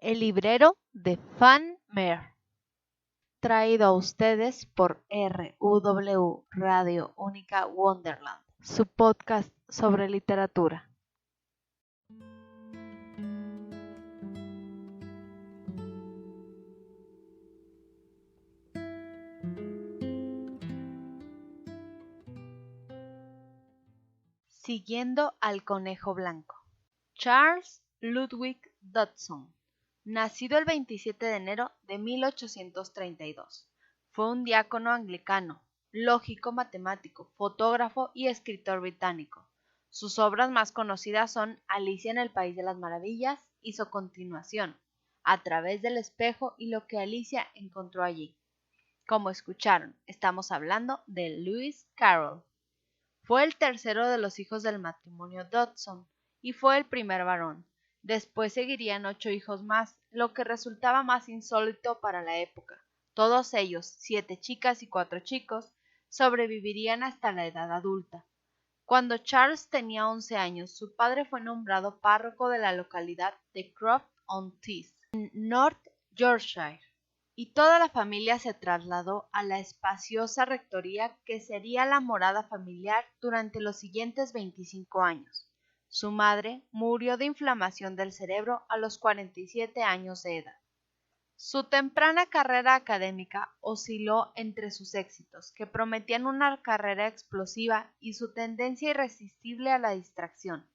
El librero de Fan Mer, traído a ustedes por RUW Radio Única Wonderland, su podcast sobre literatura. Siguiendo al conejo blanco. Charles Ludwig Dodson, nacido el 27 de enero de 1832, fue un diácono anglicano, lógico, matemático, fotógrafo y escritor británico. Sus obras más conocidas son Alicia en el País de las Maravillas y su continuación, A través del espejo y lo que Alicia encontró allí. Como escucharon, estamos hablando de Lewis Carroll. Fue el tercero de los hijos del matrimonio Dodson y fue el primer varón. Después seguirían 8 hijos más, lo que resultaba más insólito para la época. Todos ellos, 7 chicas y 4 chicos, sobrevivirían hasta la edad adulta. Cuando Charles tenía 11 años, su padre fue nombrado párroco de la localidad de Croft-on-Tees, en North Yorkshire, y toda la familia se trasladó a la espaciosa rectoría que sería la morada familiar durante los siguientes 25 años. Su madre murió de inflamación del cerebro a los 47 años de edad. Su temprana carrera académica osciló entre sus éxitos, que prometían una carrera explosiva, y su tendencia irresistible a la distracción.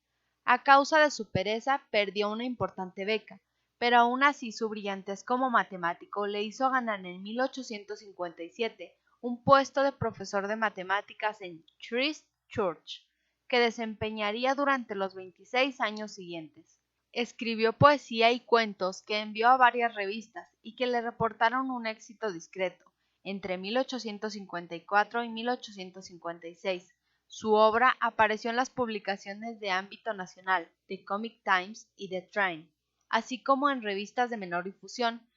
A causa de su pereza, perdió una importante beca, pero aún así su brillantez como matemático le hizo ganar en 1857 un puesto de profesor de matemáticas en Christ Church, que desempeñaría durante los 26 años siguientes. Escribió poesía y cuentos que envió a varias revistas y que le reportaron un éxito discreto. Entre 1854 y 1856, su obra apareció en las publicaciones de ámbito nacional, The Comic Times y The Train, así como en revistas de menor difusión,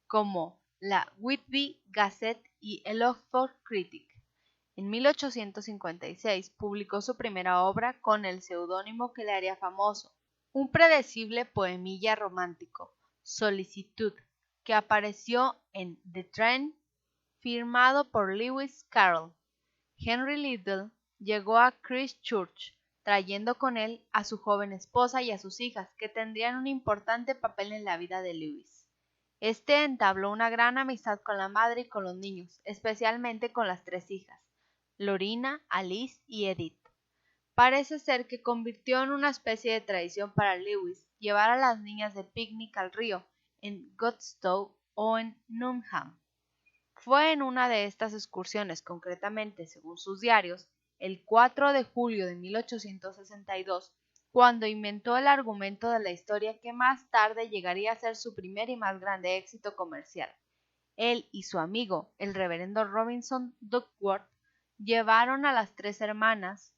como la Whitby Gazette y el Oxford Critic. En 1856 publicó su primera obra con el seudónimo que le haría famoso, un predecible poemilla romántico, Solicitud, que apareció en The Train, firmado por Lewis Carroll. Henry Liddell llegó a Christchurch, trayendo con él a su joven esposa y a sus hijas, que tendrían un importante papel en la vida de Lewis. Este entabló una gran amistad con la madre y con los niños, especialmente con las 3 hijas, Lorina, Alice y Edith. Parece ser que convirtió en una especie de tradición para Lewis llevar a las niñas de picnic al río, en Godstow o en Newnham. Fue en una de estas excursiones, concretamente según sus diarios, el 4 de julio de 1862, cuando inventó el argumento de la historia que más tarde llegaría a ser su primer y más grande éxito comercial. Él y su amigo, el reverendo Robinson Duckworth, llevaron a las 3 hermanas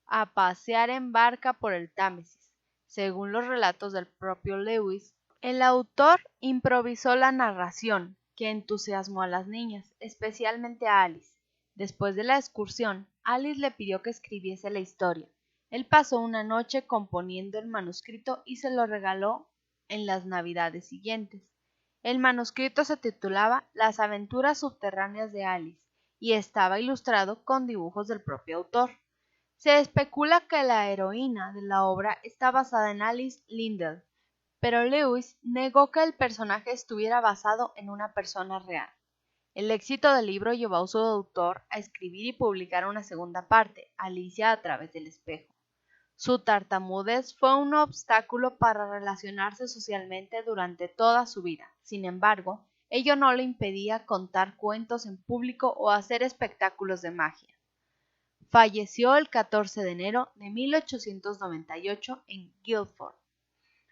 a pasear en barca por el Támesis. Según los relatos del propio Lewis, el autor improvisó la narración, que entusiasmó a las niñas, especialmente a Alice. Después de la excursión, Alice le pidió que escribiese la historia. Él pasó una noche componiendo el manuscrito y se lo regaló en las Navidades siguientes. El manuscrito se titulaba Las aventuras subterráneas de Alice y estaba ilustrado con dibujos del propio autor. Se especula que la heroína de la obra está basada en Alice Liddell, pero Lewis negó que el personaje estuviera basado en una persona real. El éxito del libro llevó a su autor a escribir y publicar una segunda parte, Alicia a través del espejo. Su tartamudez fue un obstáculo para relacionarse socialmente durante toda su vida. Sin embargo, ello no le impedía contar cuentos en público o hacer espectáculos de magia. Falleció el 14 de enero de 1898 en Guildford.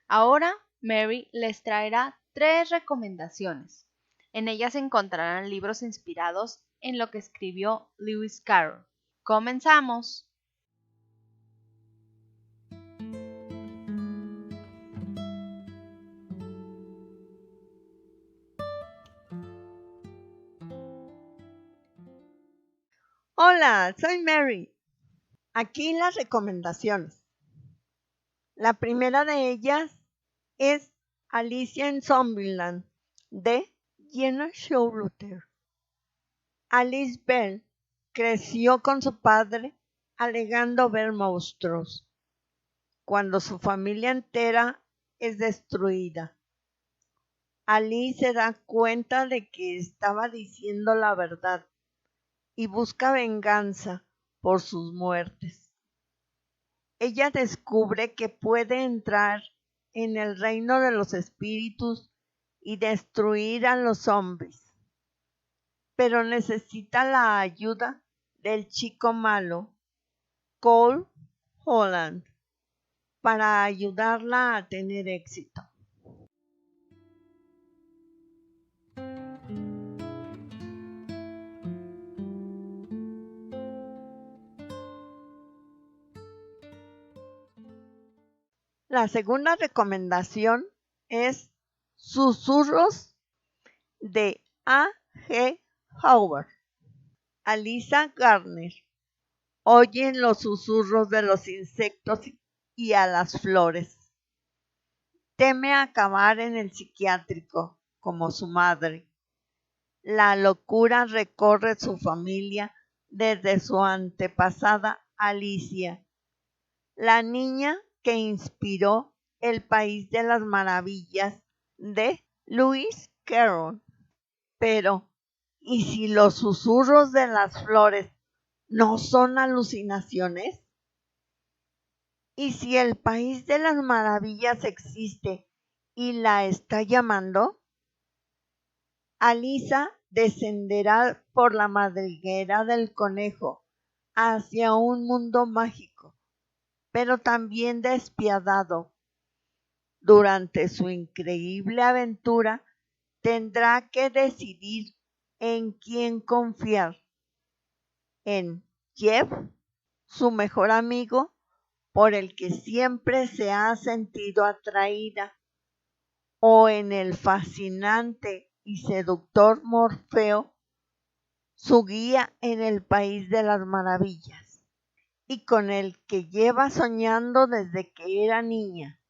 Ahora Mary les traerá 3 recomendaciones. En ellas encontrarán libros inspirados en lo que escribió Lewis Carroll. ¡Comenzamos! Hola, soy Mary. Aquí las recomendaciones. La primera de ellas es Alicia en Zombieland, de Jenna Schaulotter. Alice Bell creció con su padre alegando ver monstruos, cuando su familia entera es destruida. Alice se da cuenta de que estaba diciendo la verdad y busca venganza por sus muertes. Ella descubre que puede entrar en el reino de los espíritus y destruir a los zombies, pero necesita la ayuda del chico malo, Cole Holland, para ayudarla a tener éxito. La segunda recomendación es Susurros de A. G. Howard. Alisa Garner oye los susurros de los insectos y a las flores. Teme acabar en el psiquiátrico como su madre. La locura recorre su familia desde su antepasada Alicia, la niña que inspiró El País de las Maravillas de Lewis Carroll. Pero, ¿y si los susurros de las flores no son alucinaciones? ¿Y si el País de las Maravillas existe y la está llamando? Alisa descenderá por la madriguera del conejo hacia un mundo mágico, pero también despiadado. Durante su increíble aventura, tendrá que decidir en quién confiar: en Jeff, su mejor amigo, por el que siempre se ha sentido atraída, o en el fascinante y seductor Morfeo, su guía en el País de las Maravillas, y con el que lleva soñando desde que era niña.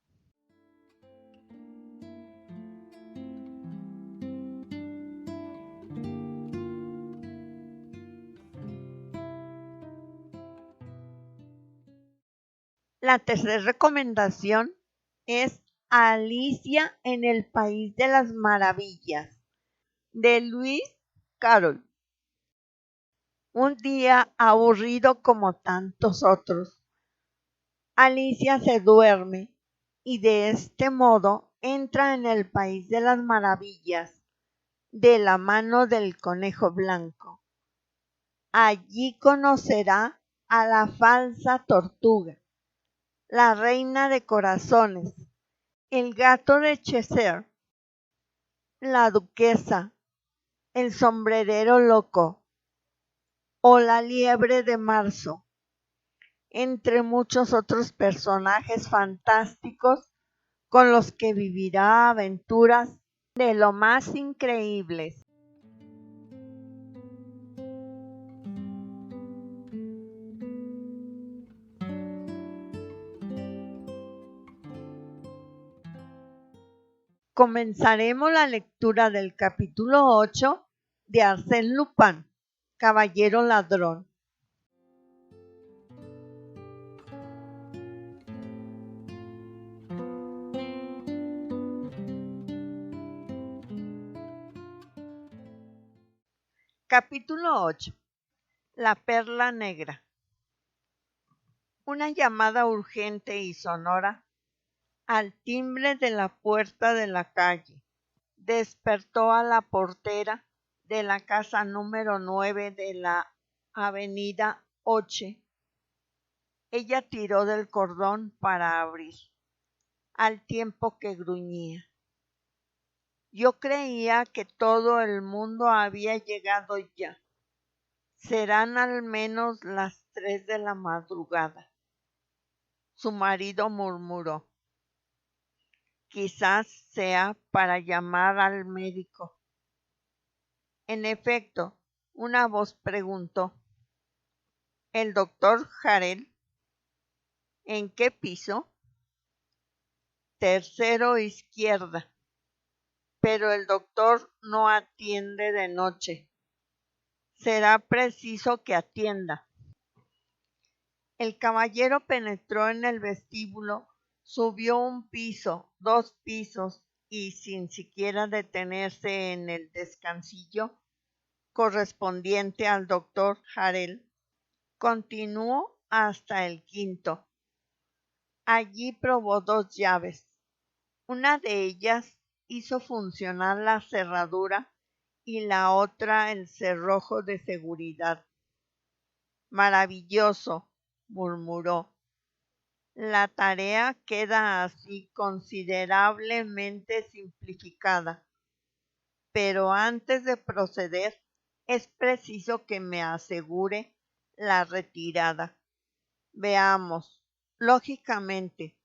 La tercera recomendación es Alicia en el País de las Maravillas, de Lewis Carroll. Un día aburrido como tantos otros, Alicia se duerme y de este modo entra en el País de las Maravillas de la mano del conejo blanco. Allí conocerá a la falsa tortuga, la reina de corazones, el gato de Cheshire, la duquesa, el sombrerero loco o la liebre de marzo, entre muchos otros personajes fantásticos con los que vivirá aventuras de lo más increíbles. Comenzaremos la lectura del capítulo 8 de Arsène Lupin, Caballero Ladrón. Capítulo 8. La perla negra. Una llamada urgente y sonora al timbre de la puerta de la calle despertó a la portera de la casa número 9 de la avenida Oche. Ella tiró del cordón para abrir, al tiempo que gruñía. Yo creía que todo el mundo había llegado ya. Serán al menos las 3 de la madrugada. Su marido murmuró. Quizás sea para llamar al médico. En efecto, una voz preguntó. ¿El doctor Jarel? ¿En qué piso? Tercero izquierda. pero el doctor no atiende de noche. Será preciso que atienda. El caballero penetró en el vestíbulo, subió un piso, 2 pisos, y sin siquiera detenerse en el descansillo correspondiente al doctor Harrel, continuó hasta el 5º. Allí probó 2 llaves. Una de ellas hizo funcionar la cerradura y la otra el cerrojo de seguridad. Maravilloso, murmuró. La tarea queda así considerablemente simplificada. Pero antes de proceder, es preciso que me asegure la retirada. Veamos, lógicamente,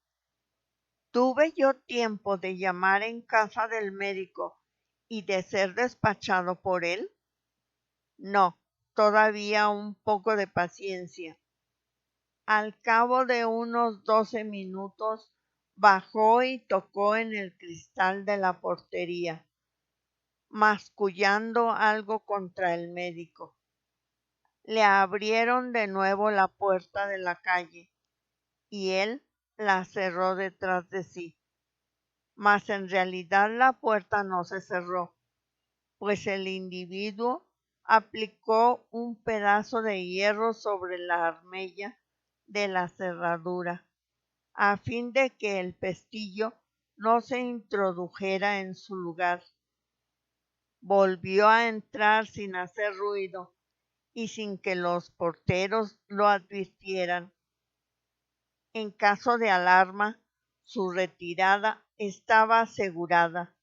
¿tuve yo tiempo de llamar en casa del médico y de ser despachado por él? No, todavía un poco de paciencia. Al cabo de unos 12 minutos bajó y tocó en el cristal de la portería, mascullando algo contra el médico. Le abrieron de nuevo la puerta de la calle y él la cerró detrás de sí. Mas en realidad la puerta no se cerró, pues el individuo aplicó un pedazo de hierro sobre la armella de la cerradura, a fin de que el pestillo no se introdujera en su lugar. Volvió a entrar sin hacer ruido y sin que los porteros lo advirtieran. En caso de alarma, su retirada estaba asegurada.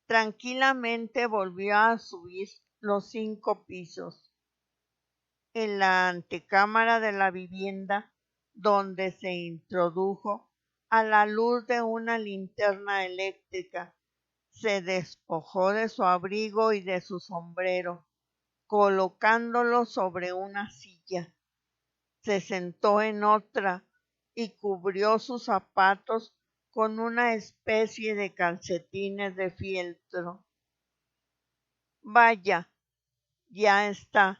Tranquilamente volvió a subir los 5 pisos. En la antecámara de la vivienda, donde se introdujo a la luz de una linterna eléctrica, se despojó de su abrigo y de su sombrero, colocándolo sobre una silla. Se sentó en otra y cubrió sus zapatos con una especie de calcetines de fieltro. Vaya, ya está.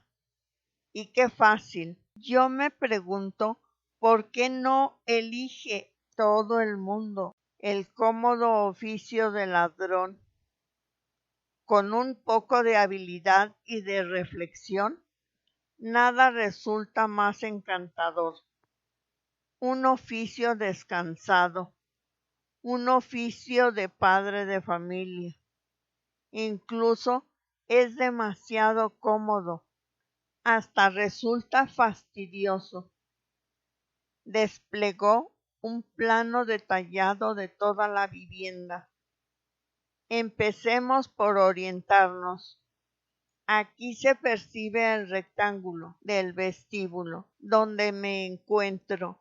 Y qué fácil. Yo me pregunto por qué no elige todo el mundo el cómodo oficio de ladrón. Con un poco de habilidad y de reflexión, nada resulta más encantador. Un oficio descansado, un oficio de padre de familia. Incluso es demasiado cómodo, hasta resulta fastidioso. Desplegó un plano detallado de toda la vivienda. Empecemos por orientarnos. Aquí se percibe el rectángulo del vestíbulo donde me encuentro.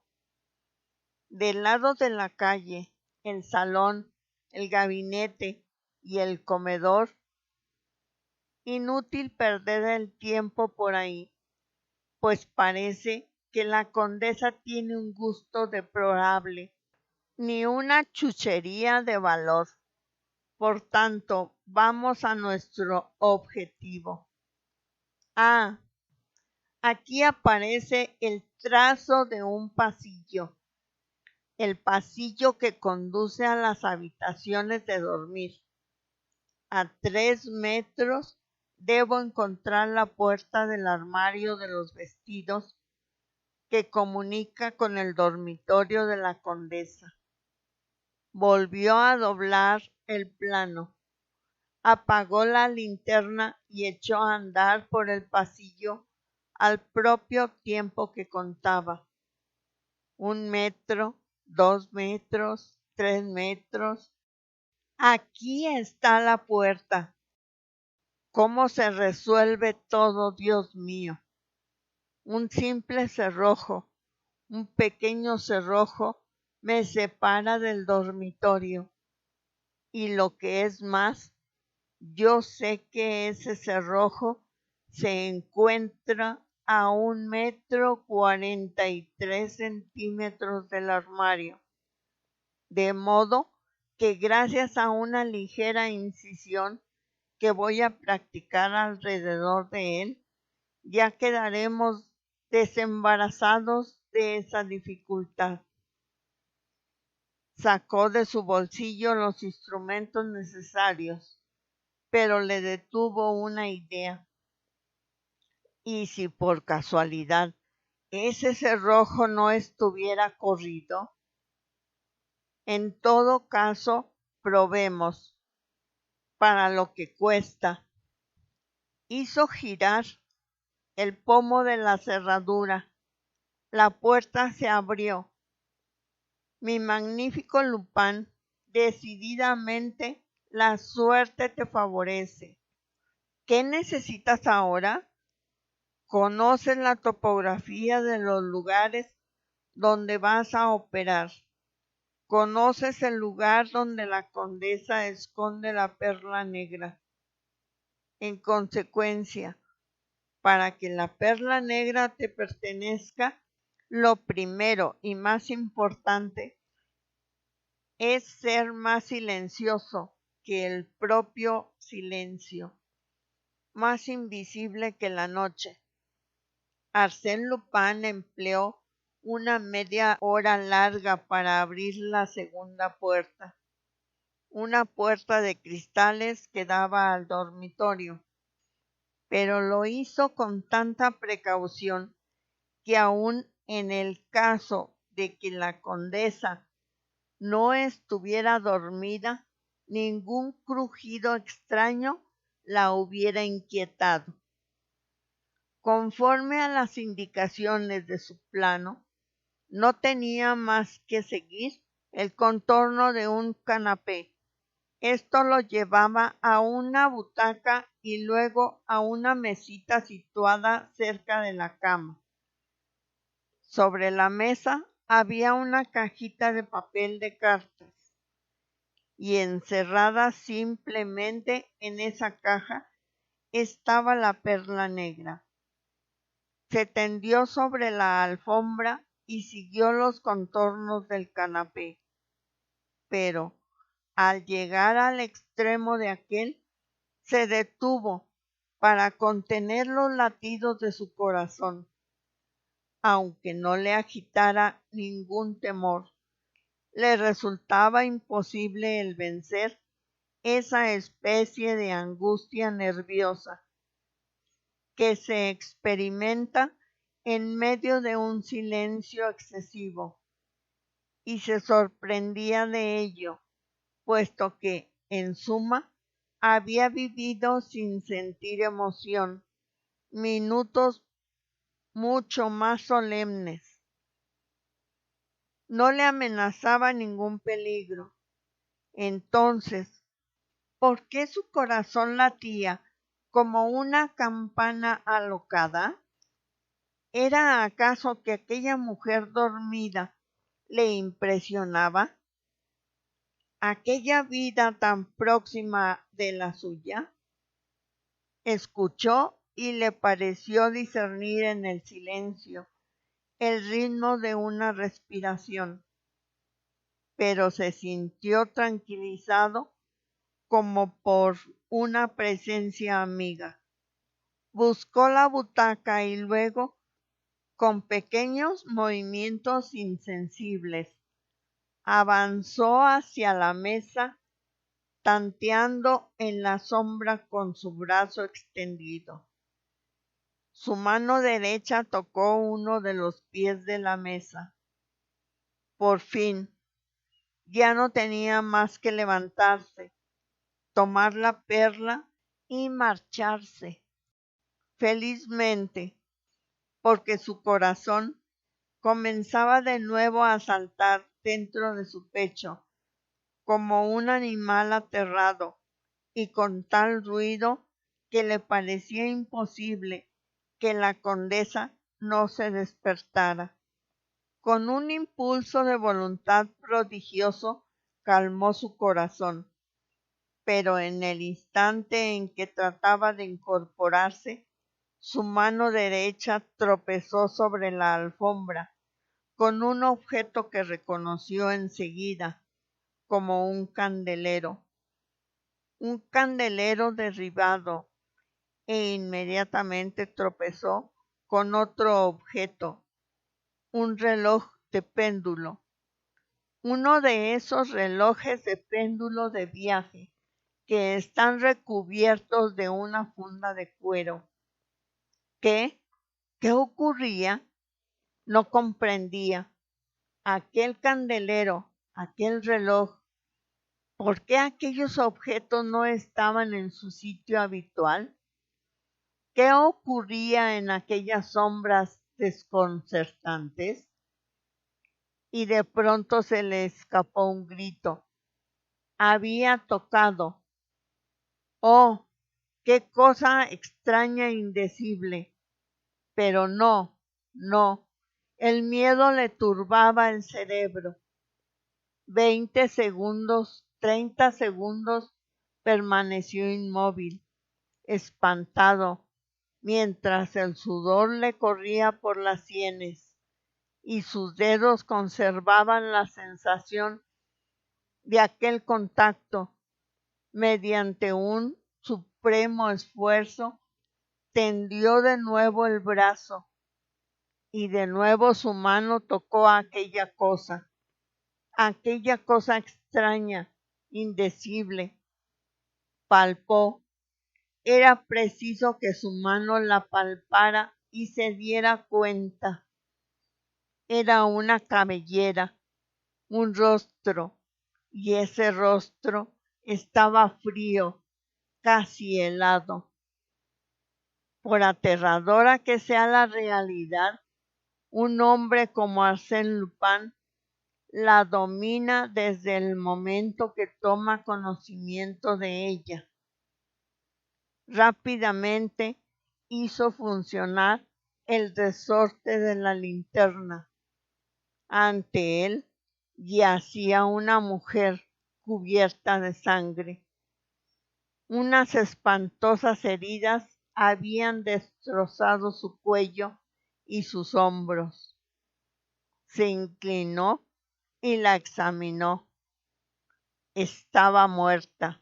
Del lado de la calle, el salón, el gabinete y el comedor. Inútil perder el tiempo por ahí, pues parece que la condesa tiene un gusto deplorable, ni una chuchería de valor. Por tanto, vamos a nuestro objetivo. Ah, aquí aparece el trazo de un pasillo. El pasillo que conduce a las habitaciones de dormir. A 3 metros debo encontrar la puerta del armario de los vestidos que comunica con el dormitorio de la condesa. Volvió a doblar el plano, apagó la linterna y echó a andar por el pasillo al propio tiempo que contaba. 1 metro, 2 metros, 3 metros. Aquí está la puerta. ¿Cómo se resuelve todo, Dios mío? Un simple cerrojo, un pequeño cerrojo me separa del dormitorio. Y lo que es más, yo sé que ese cerrojo se encuentra a 1,43 m del armario, de modo que gracias a una ligera incisión que voy a practicar alrededor de él, ya quedaremos desembarazados de esa dificultad. Sacó de su bolsillo los instrumentos necesarios, pero le detuvo una idea. ¿Y si por casualidad ese cerrojo no estuviera corrido? En todo caso, probemos, para lo que cuesta. Hizo girar el pomo de la cerradura. La puerta se abrió. Mi magnífico Lupin, decididamente la suerte te favorece. ¿Qué necesitas ahora? Conoces la topografía de los lugares donde vas a operar. Conoces el lugar donde la condesa esconde la perla negra. En consecuencia, para que la perla negra te pertenezca, lo primero y más importante es ser más silencioso que el propio silencio, más invisible que la noche. Arsène Lupin empleó una media hora larga para abrir la segunda puerta, una puerta de cristales que daba al dormitorio, pero lo hizo con tanta precaución que aun en el caso de que la condesa no estuviera dormida, ningún crujido extraño la hubiera inquietado. Conforme a las indicaciones de su plano, no tenía más que seguir el contorno de un canapé. Esto lo llevaba a una butaca y luego a una mesita situada cerca de la cama. Sobre la mesa había una cajita de papel de cartas y encerrada simplemente en esa caja estaba la perla negra. Se tendió sobre la alfombra y siguió los contornos del canapé, pero al llegar al extremo de aquel, se detuvo para contener los latidos de su corazón, aunque no le agitara ningún temor. Le resultaba imposible el vencer esa especie de angustia nerviosa que se experimenta en medio de un silencio excesivo, y se sorprendía de ello, puesto que, en suma, había vivido sin sentir emoción minutos mucho más solemnes. No le amenazaba ningún peligro. Entonces, ¿por qué su corazón latía como una campana alocada? ¿Era acaso que aquella mujer dormida le impresionaba? ¿Aquella vida tan próxima de la suya? Escuchó y le pareció discernir en el silencio el ritmo de una respiración, pero se sintió tranquilizado como por una presencia amiga. Buscó la butaca y luego, con pequeños movimientos insensibles, avanzó hacia la mesa, tanteando en la sombra con su brazo extendido. Su mano derecha tocó uno de los pies de la mesa. Por fin, ya no tenía más que levantarse, tomar la perla y marcharse. Felizmente, porque su corazón comenzaba de nuevo a saltar dentro de su pecho, como un animal aterrado, y con tal ruido que le parecía imposible que la condesa no se despertara. Con un impulso de voluntad prodigioso calmó su corazón, pero en el instante en que trataba de incorporarse, su mano derecha tropezó sobre la alfombra con un objeto que reconoció enseguida como un candelero derribado, e inmediatamente tropezó con otro objeto, un reloj de péndulo, uno de esos relojes de péndulo de viaje que están recubiertos de una funda de cuero. ¿Qué ocurría? No comprendía. Aquel candelero, aquel reloj, ¿por qué aquellos objetos no estaban en su sitio habitual? ¿Qué ocurría en aquellas sombras desconcertantes? Y de pronto se le escapó un grito. Había tocado. ¡Oh, qué cosa extraña e indecible! Pero no. El miedo le turbaba el cerebro. 20 segundos, 30 segundos permaneció inmóvil, espantado, mientras el sudor le corría por las sienes y sus dedos conservaban la sensación de aquel contacto. Mediante un supremo esfuerzo, tendió de nuevo el brazo y de nuevo su mano tocó aquella cosa extraña, indecible. Palpó. Era preciso que su mano la palpara y se diera cuenta. Era una cabellera, un rostro, y ese rostro estaba frío, casi helado. Por aterradora que sea la realidad, un hombre como Arsène Lupin la domina desde el momento que toma conocimiento de ella. Rápidamente hizo funcionar el resorte de la linterna. Ante él yacía una mujer cubierta de sangre. Unas espantosas heridas habían destrozado su cuello y sus hombros. Se inclinó y la examinó. Estaba muerta.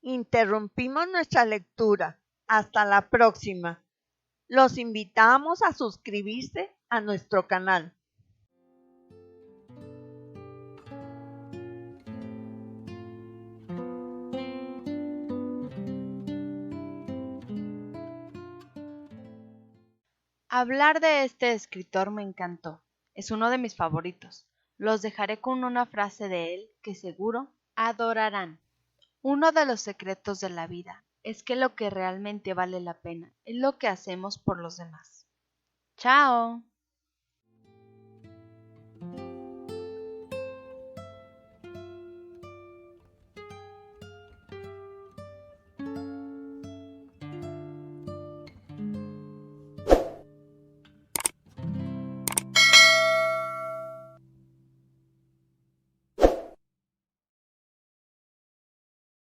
Interrumpimos nuestra lectura. Hasta la próxima. Los invitamos a suscribirse a nuestro canal. Hablar de este escritor me encantó. Es uno de mis favoritos. Los dejaré con una frase de él que seguro adorarán. Uno de los secretos de la vida es que lo que realmente vale la pena es lo que hacemos por los demás. ¡Chao!